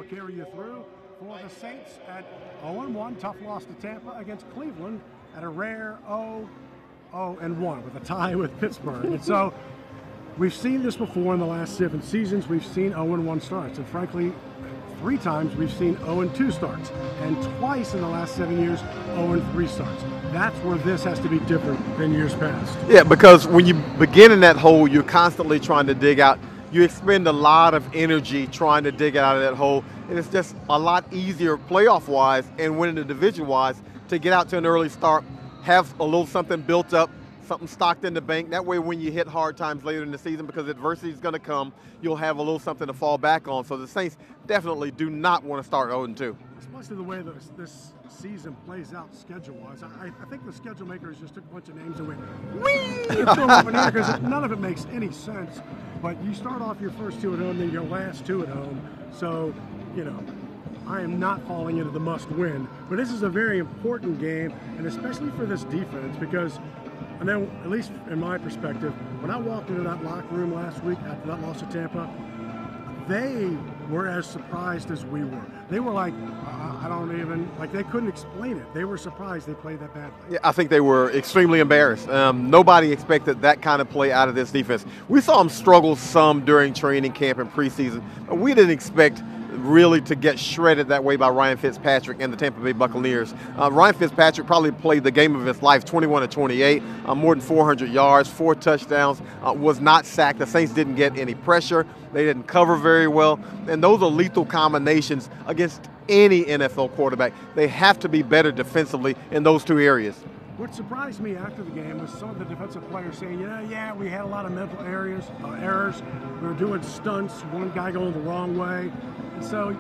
carry you through for the Saints at 0-1, tough loss to Tampa against Cleveland at a rare 0-1 with a tie with Pittsburgh. And so we've seen this before in the last 7 seasons. We've seen 0-1 starts, and frankly, 3 times we've seen 0-2 starts, and twice in the last 7 years, 0-3 starts. That's where this has to be different than years past. Yeah, because when you begin in that hole, you're constantly trying to dig out. You expend a lot of energy trying to dig out of that hole, and it's just a lot easier playoff-wise and winning the division-wise to get out to an early start, have a little something built up, something stocked in the bank. That way when you hit hard times later in the season, because adversity is going to come, you'll have a little something to fall back on. So the Saints definitely do not want to start 0-2. Especially the way that this season plays out schedule-wise. I think the schedule makers just took a bunch of names and went, whee! And threw them up in the air, because none of it makes any sense. But you start off your first 2 at home, then your last 2 at home. So, you know, I am not falling into the must-win. But this is a very important game, and especially for this defense, because I know, at least in my perspective, when I walked into that locker room last week after that loss to Tampa, they were as surprised as we were. They were like, they couldn't explain it. They were surprised they played that badly. Yeah, I think they were extremely embarrassed. Nobody expected that kind of play out of this defense. We saw them struggle some during training camp and preseason, but we didn't expect really to get shredded that way by Ryan Fitzpatrick and the Tampa Bay Buccaneers. Ryan Fitzpatrick probably played the game of his life, 21-28, more than 400 yards, 4 touchdowns, was not sacked. The Saints didn't get any pressure. They didn't cover very well, and those are lethal combinations against any NFL quarterback. They have to be better defensively in those 2 areas. What surprised me after the game was some of the defensive players saying, we had a lot of mental errors. We were doing stunts, one guy going the wrong way. And so,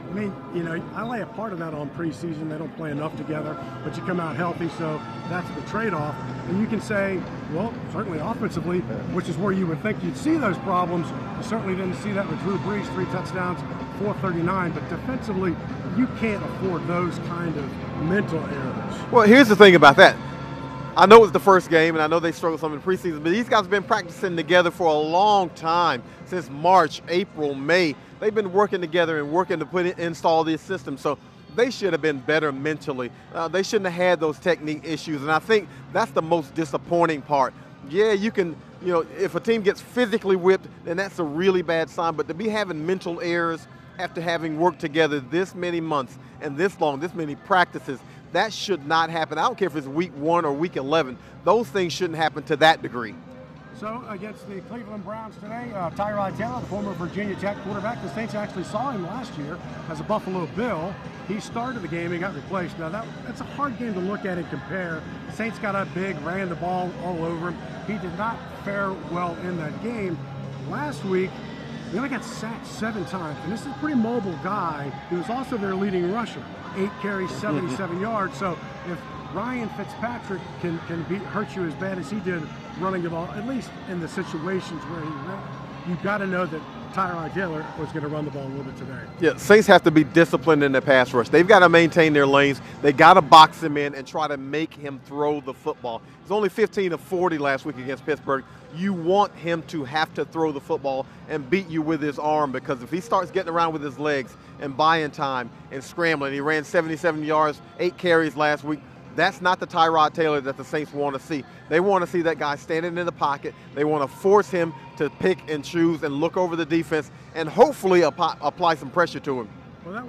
I lay a part of that on preseason. They don't play enough together, but you come out healthy, so that's the trade-off. And you can say, well, certainly offensively, which is where you would think you'd see those problems. You certainly didn't see that with Drew Brees, 3 touchdowns, 439. But defensively, you can't afford those kind of mental errors. Well, here's the thing about that. I know it's the first game, and I know they struggled some in the preseason, but these guys have been practicing together for a long time, since March, April, May. They've been working together and working to install this system, so they should have been better mentally. They shouldn't have had those technique issues, and I think that's the most disappointing part. Yeah, you can, if a team gets physically whipped, then that's a really bad sign, but to be having mental errors after having worked together this many months and this long, this many practices, that should not happen. I don't care if it's week 1 or week 11. Those things shouldn't happen to that degree. So against the Cleveland Browns today, Tyrod Taylor, the former Virginia Tech quarterback, the Saints actually saw him last year as a Buffalo Bill. He started the game, he got replaced. Now that's a hard game to look at and compare. The Saints got up big, ran the ball all over him. He did not fare well in that game. Last week, he only got sacked 7 times, and this is a pretty mobile guy. He was also their leading rusher, 8 carries, 77 yards. So if Ryan Fitzpatrick can hurt you as bad as he did running the ball, at least in the situations where he ran, you've got to know that Tyrod Taylor was going to run the ball a little bit today. Yeah, Saints have to be disciplined in their pass rush. They've got to maintain their lanes. They got to box him in and try to make him throw the football. He's only 15 of 40 last week against Pittsburgh. You want him to have to throw the football and beat you with his arm, because if he starts getting around with his legs and buying time and scrambling, he ran 77 yards, 8 carries last week. That's not the Tyrod Taylor that the Saints want to see. They want to see that guy standing in the pocket. They want to force him to pick and choose and look over the defense and hopefully apply some pressure to him. Well,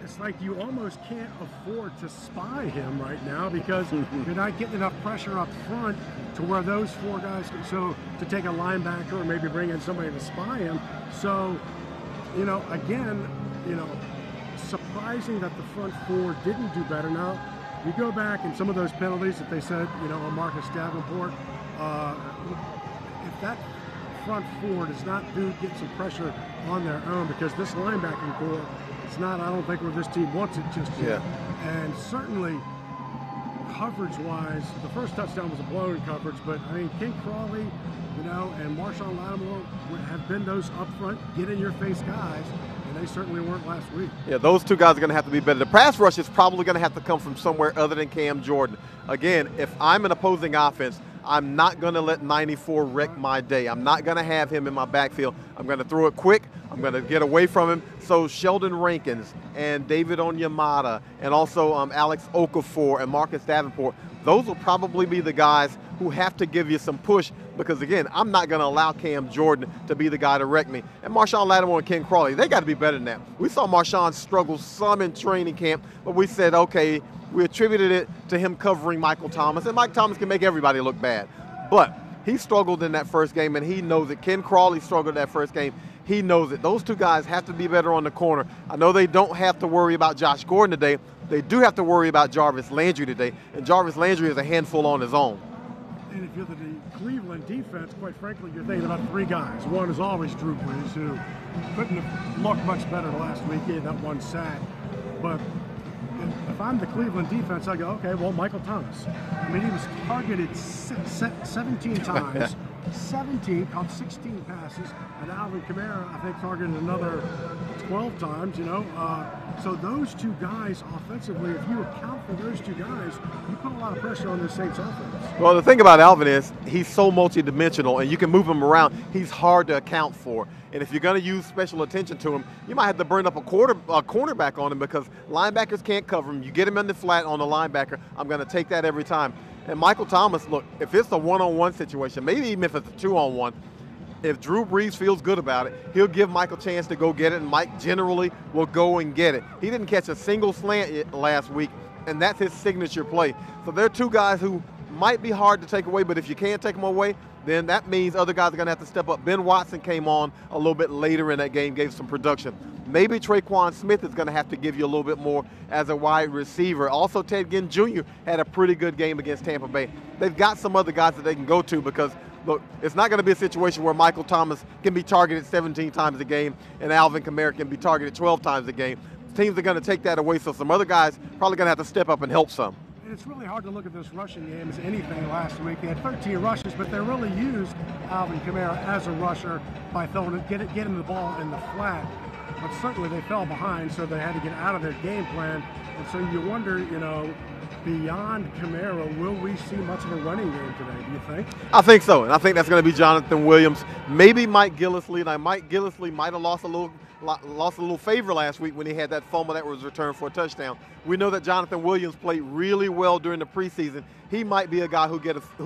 it's like you almost can't afford to spy him right now, because you're not getting enough pressure up front to where those 4 guys to take a linebacker or maybe bring in somebody to spy him. So, again, surprising that the front 4 didn't do better. Now, you go back and some of those penalties that they said, on Marcus Davenport, if that front 4 does not get some pressure on their own, because this linebacking core, it's not, I don't think, where this team wants it just yet. Yeah. And certainly, coverage-wise, the first touchdown was a blown coverage, but, King Crawley, and Marshawn Lattimore have been those up front, get-in-your-face guys. They certainly weren't last week. Yeah, those 2 guys are going to have to be better. The pass rush is probably going to have to come from somewhere other than Cam Jordan. Again, if I'm an opposing offense, I'm not going to let 94 wreck my day. I'm not going to have him in my backfield. I'm going to throw it quick. I'm going to get away from him. So Sheldon Rankins and David Onyemata and also Alex Okafor and Marcus Davenport, those will probably be the guys who have to give you some push because, again, I'm not going to allow Cam Jordan to be the guy to wreck me. And Marshawn Lattimore and Ken Crawley, they got to be better than that. We saw Marshawn struggle some in training camp, but we said, okay, we attributed it to him covering Michael Thomas, and Mike Thomas can make everybody look bad. But he struggled in that first game, and he knows it. Ken Crawley struggled that first game. He knows it. Those two guys have to be better on the corner. I know they don't have to worry about Josh Gordon today. They do have to worry about Jarvis Landry today, and Jarvis Landry is a handful on his own. And if you're the Cleveland defense, quite frankly, you're thinking about three guys. One is always Drew Brees, who couldn't have looked much better last week. He had that one sack. But if I'm the Cleveland defense, I go, okay, well, Michael Thomas. I mean, he was targeted 17 times, 17, caught 16 passes, and Alvin Kamara, I think, targeted another 12 times, So those two guys offensively, if you account for those two guys, you put a lot of pressure on the Saints offense. Well, the thing about Alvin is he's so multidimensional, and you can move him around. He's hard to account for. And if you're going to use special attention to him, you might have to burn up a cornerback on him because linebackers can't cover him. You get him in the flat on the linebacker, I'm going to take that every time. And Michael Thomas, look, if it's a one-on-one situation, maybe even if it's a two-on-one, if Drew Brees feels good about it, he'll give Mike a chance to go get it, and Mike generally will go and get it. He didn't catch a single slant last week, and that's his signature play. So there are two guys who might be hard to take away, but if you can't take them away, then that means other guys are going to have to step up. Ben Watson came on a little bit later in that game, gave some production. Maybe Traquan Smith is going to have to give you a little bit more as a wide receiver. Also, Ted Ginn Jr. had a pretty good game against Tampa Bay. They've got some other guys that they can go to because, look, it's not going to be a situation where Michael Thomas can be targeted 17 times a game and Alvin Kamara can be targeted 12 times a game. Teams are going to take that away, so some other guys probably going to have to step up and help some. It's really hard to look at this rushing game as anything last week. They had 13 rushes, but they really used Alvin Kamara as a rusher by throwing it, getting the ball in the flat. But certainly they fell behind, so they had to get out of their game plan. And so you wonder, beyond Kamara, will we see much of a running game today, do you think? I think so, and I think that's going to be Jonathan Williams. Maybe Mike Gillislee. Now, Mike Gillislee might have lost a little favor last week when he had that fumble that was returned for a touchdown. We know that Jonathan Williams played really well during the preseason. He might be a guy who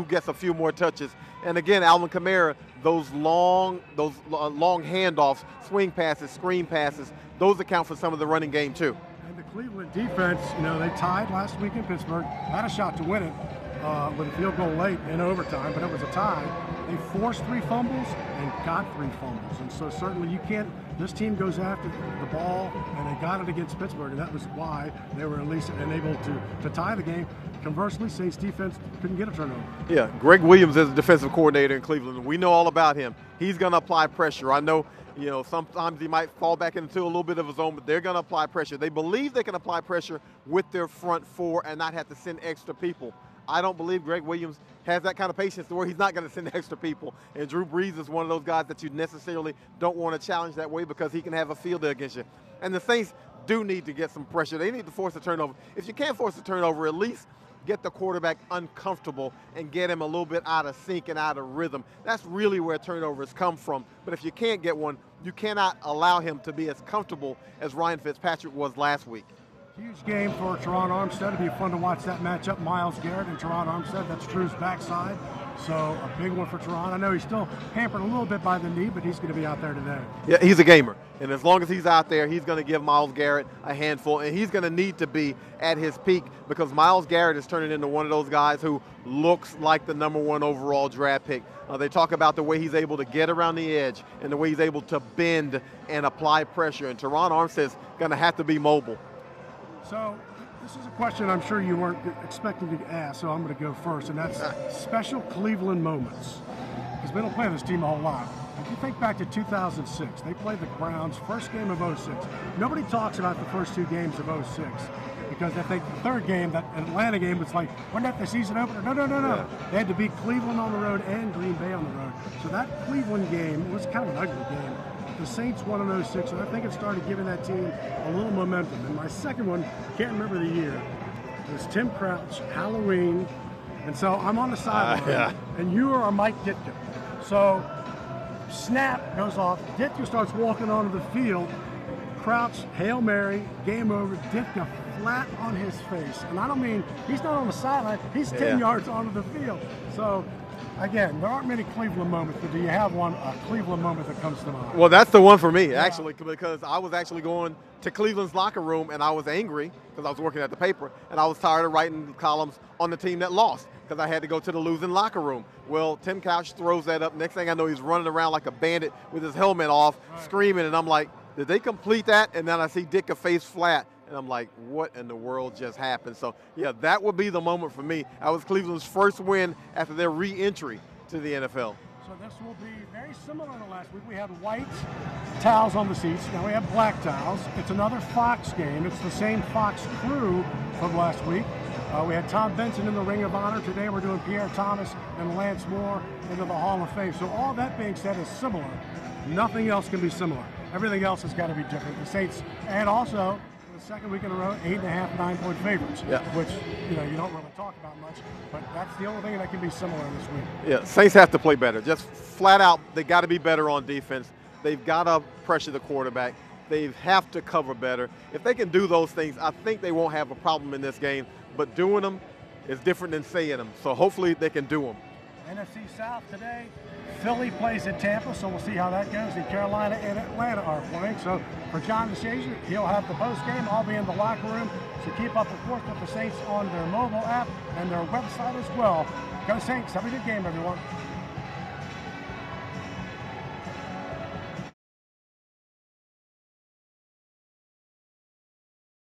gets a few more touches. And again, Alvin Kamara, those long handoffs, swing passes, screen passes, those account for some of the running game too. And the Cleveland defense, they tied last week in Pittsburgh, had a shot to win it with a field goal late in overtime, but it was a tie. They forced 3 fumbles and got 3 fumbles. And so certainly this team goes after the ball, and they got it against Pittsburgh, and that was why they were at least enabled to tie the game. Conversely, Saints defense couldn't get a turnover. Yeah, Greg Williams is the defensive coordinator in Cleveland. We know all about him. He's going to apply pressure. I know, sometimes he might fall back into a little bit of his own, but they're going to apply pressure. They believe they can apply pressure with their front four and not have to send extra people. I don't believe Greg Williams has that kind of patience to where he's not going to send extra people. And Drew Brees is one of those guys that you necessarily don't want to challenge that way because he can have a field day against you. And the Saints do need to get some pressure. They need to force a turnover. If you can't force a turnover, at least get the quarterback uncomfortable and get him a little bit out of sync and out of rhythm. That's really where turnovers come from. But if you can't get one, you cannot allow him to be as comfortable as Ryan Fitzpatrick was last week. Huge game for Teron Armstead. It'll be fun to watch that matchup. Myles Garrett and Teron Armstead. That's Drew's backside. So a big one for Teron. I know he's still hampered a little bit by the knee, but he's going to be out there today. Yeah, he's a gamer. And as long as he's out there, he's going to give Myles Garrett a handful. And he's going to need to be at his peak because Myles Garrett is turning into one of those guys who looks like the #1 overall draft pick. They talk about the way he's able to get around the edge and the way he's able to bend and apply pressure. And Teron Armstead's going to have to be mobile. So this is a question I'm sure you weren't expecting to ask, so I'm going to go first, and that's special Cleveland moments. Because we don't play this team a whole lot. If you think back to 2006, they played the Browns, first game of 06. Nobody talks about the first 2 games of 06 because they think the third game, that Atlanta game, was like, wasn't that the season opener? No. Yeah. They had to beat Cleveland on the road and Green Bay on the road. So that Cleveland game was kind of an ugly game. The Saints won in 06, and I think it started giving that team a little momentum. And my second one, can't remember the year, it was Tim Crouch, Halloween. And so I'm on the sideline, yeah. and you are Mike Ditka. So snap goes off. Ditka starts walking onto the field. Crouch, Hail Mary, game over. Ditka flat on his face. And I don't mean, he's not on the sideline, he's 10 yards onto the field. So again, there aren't many Cleveland moments, but do you have one, a Cleveland moment that comes to mind? Well, that's the one for me, actually, because I was actually going to Cleveland's locker room, and I was angry because I was working at the paper, and I was tired of writing columns on the team that lost because I had to go to the losing locker room. Well, Tim Couch throws that up. Next thing I know, he's running around like a bandit with his helmet off, screaming, and I'm like, did they complete that? And then I see Ditka face flat, and I'm like, what in the world just happened? So, yeah, that would be the moment for me. That was Cleveland's first win after their re-entry to the NFL. So this will be very similar to last week. We had white towels on the seats. Now we have black towels. It's another Fox game. It's the same Fox crew from last week. We had Tom Benson in the Ring of Honor. Today we're doing Pierre Thomas and Lance Moore into the Hall of Fame. So all that being said is similar. Nothing else can be similar. Everything else has got to be different. The Saints, and also the second week in a row, 8.5, 9-point favorites, which you don't really talk about much, but that's the only thing that can be similar this week. Yeah, Saints have to play better. Just flat out, they got to be better on defense. They've got to pressure the quarterback. They have to cover better. If they can do those things, I think they won't have a problem in this game. But doing them is different than saying them. So hopefully they can do them. NFC South today, Philly plays at Tampa, so we'll see how that goes. And Carolina and Atlanta are playing. So for John DeShazier, he'll have the post game. I'll be in the locker room. So keep up, of course, with the Saints on their mobile app and their website as well. Go Saints. Have a good game, everyone.